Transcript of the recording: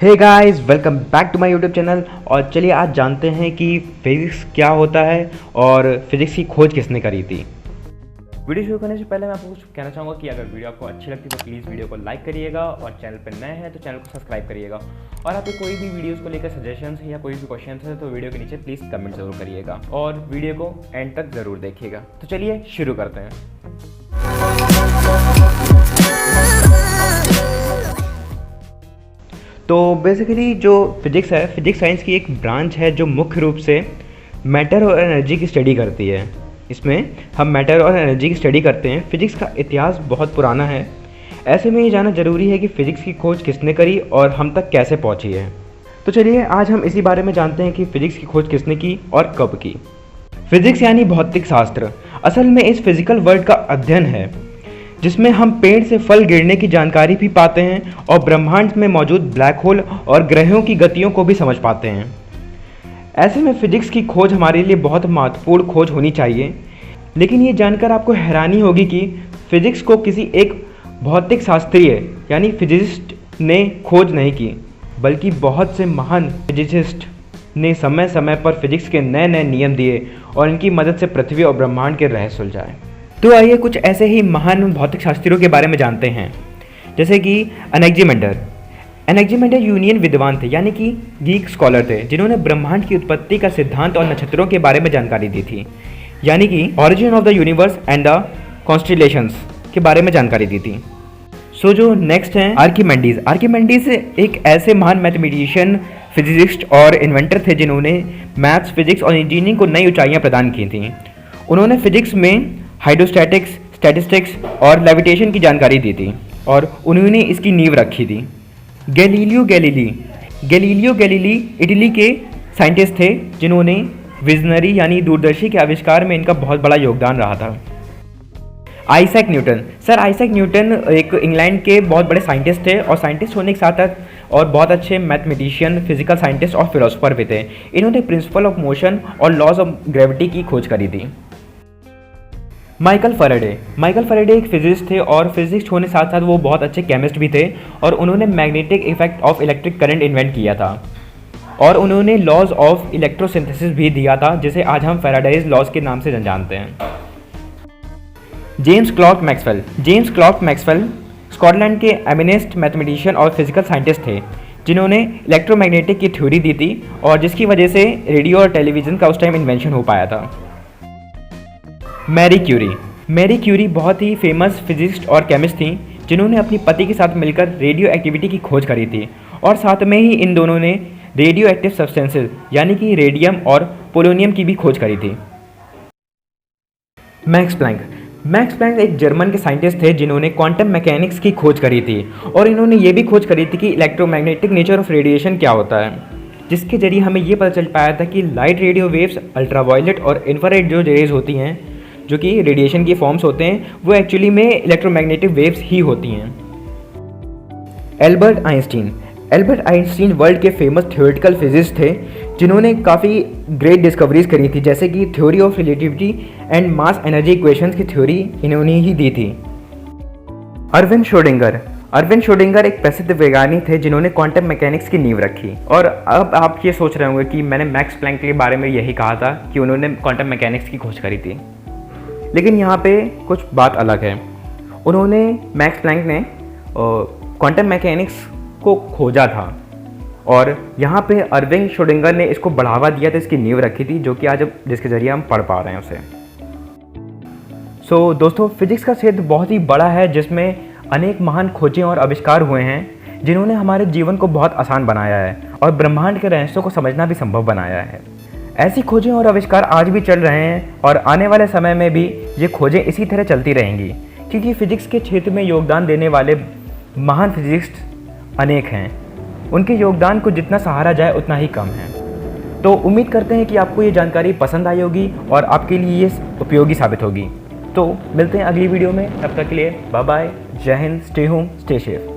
Hey guys, welcome back to my YouTube channel. और चलिए आज जानते हैं कि फिज़िक्स क्या होता है और फिज़िक्स की खोज किसने करी थी। वीडियो शुरू करने से पहले मैं आपको कुछ कहना चाहूँगा कि अगर वीडियो आपको अच्छी लगती है तो प्लीज़ वीडियो को लाइक करिएगा और चैनल पर नए हैं तो चैनल को सब्सक्राइब करिएगा। और आपके कोई भी वीडियोस को लेकर सजेशंस है या कोई भी क्वेश्चन है तो वीडियो के नीचे प्लीज़ कमेंट ज़रूर करिएगा और वीडियो को एंड तक ज़रूर देखिएगा। तो चलिए शुरू करते हैं। तो बेसिकली जो फिज़िक्स है, फिज़िक्स साइंस की एक ब्रांच है जो मुख्य रूप से मैटर और एनर्जी की स्टडी करती है। इसमें हम मैटर और एनर्जी की स्टडी करते हैं। फिज़िक्स का इतिहास बहुत पुराना है। ऐसे में ये जानना ज़रूरी है कि फ़िज़िक्स की खोज किसने करी और हम तक कैसे पहुंची है। तो चलिए आज हम इसी बारे में जानते हैं कि फ़िज़िक्स की खोज किसने की और कब की। फिज़िक्स यानी भौतिक शास्त्र असल में इस फिज़िकल वर्ल्ड का अध्ययन है जिसमें हम पेड़ से फल गिरने की जानकारी भी पाते हैं और ब्रह्मांड में मौजूद ब्लैक होल और ग्रहों की गतियों को भी समझ पाते हैं। ऐसे में फिज़िक्स की खोज हमारे लिए बहुत महत्वपूर्ण खोज होनी चाहिए। लेकिन ये जानकर आपको हैरानी होगी कि फिज़िक्स को किसी एक भौतिक शास्त्रीय यानी फिजिसिस्ट ने खोज नहीं की, बल्कि बहुत से महान फिजिसिस्ट ने समय समय पर फिज़िक्स के नए नए नियम दिए और इनकी मदद से पृथ्वी और ब्रह्मांड के रहस्य सुलझाए। तो आइए कुछ ऐसे ही महान भौतिक शास्त्रियों के बारे में जानते हैं, जैसे कि एनेक्जिमेंडर यूनियन विद्वान थे, यानी कि ग्रीक स्कॉलर थे, जिन्होंने ब्रह्मांड की उत्पत्ति का सिद्धांत और नक्षत्रों के बारे में जानकारी दी थी, यानी कि origin of the universe and the constellations के बारे में जानकारी दी थी। सो जो नेक्स्ट हैं आर्किमेडीज एक ऐसे महान मैथमेटिशियन, फिजिसिस्ट और इन्वेंटर थे जिन्होंने मैथ्स, फिजिक्स और इंजीनियरिंग को नई ऊंचाइयां प्रदान की थी। उन्होंने फिजिक्स में हाइड्रोस्टैटिक्स, स्टैटिस्टिक्स और लेविटेशन की जानकारी दी थी और उन्होंने इसकी नींव रखी थी। गैलीलियो गैलीली इटली के साइंटिस्ट थे जिन्होंने विजनरी यानी दूरदर्शी के आविष्कार में इनका बहुत बड़ा योगदान रहा था। आइजैक न्यूटन एक इंग्लैंड के बहुत बड़े साइंटिस्ट थे और साइंटिस्ट होने के साथ साथ और बहुत अच्छे मैथमेटिशियन, फिजिकल साइंटिस्ट और फिलोसोफर भी थे। इन्होंने प्रिंसिपल ऑफ मोशन और लॉज ऑफ ग्रेविटी की खोज करी थी। माइकल फैराडे एक फिजिस्ट थे और फिजिस्ट होने साथ साथ वो बहुत अच्छे केमिस्ट भी थे और उन्होंने magnetic effect of electric current invent किया था और उन्होंने लॉज ऑफ इलेक्ट्रोसिंथेसिस भी दिया था, जिसे आज हम फैराडेज लॉज के नाम से जानते हैं। जेम्स क्लर्क मैक्सवेल स्कॉटलैंड के एमिनेस्ट मैथमेटिशियन और फिजिकल साइंटिस्ट थे जिन्होंने इलेक्ट्रोमैग्नेटिक की थ्योरी दी थी और जिसकी वजह से रेडियो और टेलीविज़न का उस टाइम इन्वेंशन हो पाया था। मैरी क्यूरी बहुत ही फेमस फिजिस्ट और केमिस्ट थी जिन्होंने अपनी पति के साथ मिलकर रेडियो एक्टिविटी की खोज करी थी और साथ में ही इन दोनों ने रेडियो एक्टिव सब्सटेंसेस यानी कि रेडियम और पोलोनियम की भी खोज करी थी। मैक्स प्लैंक एक जर्मन के साइंटिस्ट थे जिन्होंने क्वांटम मैकेनिक्स की खोज करी थी और इन्होंने ये भी खोज करी थी कि इलेक्ट्रोमैग्नेटिक नेचर ऑफ रेडिएशन क्या होता है, जिसके जरिए हमें ये पता चल पाया था कि लाइट रेडियो वेव्स, अल्ट्रावायलेट और इंफ्रारेड जो रेज होती हैं जो कि रेडिएशन की फॉर्म्स होते हैं, वो एक्चुअली में इलेक्ट्रोमैग्नेटिक वेव्स ही होती हैं। एल्बर्ट आइंस्टीन वर्ल्ड के फेमस थ्योरेटिकल फिजिस्ट थे जिन्होंने काफ़ी ग्रेट डिस्कवरीज करी थी, जैसे कि theory of relativity and mass energy equations की थ्योरी इन्होंने ही दी थी। अर्विन श्रोडिंगर एक प्रसिद्ध वैज्ञानिक थे जिन्होंने क्वांटम मैकेनिक्स की नींव रखी। और अब आप ये सोच रहे होंगे कि मैंने मैक्स प्लैंक के बारे में यही कहा था कि उन्होंने क्वांटम मैकेनिक्स की खोज करी थी, लेकिन यहाँ पे कुछ बात अलग है। मैक्स प्लैंक ने क्वांटम मैकेनिक्स को खोजा था और यहाँ पे अर्विन श्रोडिंगर ने इसको बढ़ावा दिया था, इसकी नींव रखी थी, जो कि आज अब जिसके ज़रिए हम पढ़ पा रहे हैं उसे। सो दोस्तों, फिजिक्स का क्षेत्र बहुत ही बड़ा है जिसमें अनेक महान खोजें और आविष्कार हुए हैं जिन्होंने हमारे जीवन को बहुत आसान बनाया है और ब्रह्मांड के रहस्यों को समझना भी संभव बनाया है। ऐसी खोजें और आविष्कार आज भी चल रहे हैं और आने वाले समय में भी ये खोजें इसी तरह चलती रहेंगी, क्योंकि फिजिक्स के क्षेत्र में योगदान देने वाले महान फिजिस्ट अनेक हैं। उनके योगदान को जितना सहारा जाए उतना ही कम है। तो उम्मीद करते हैं कि आपको ये जानकारी पसंद आई होगी और आपके लिए ये उपयोगी साबित होगी। तो मिलते हैं अगली वीडियो में, तब तक के लिए बाय बाय, जय Hind, stay home, stay safe.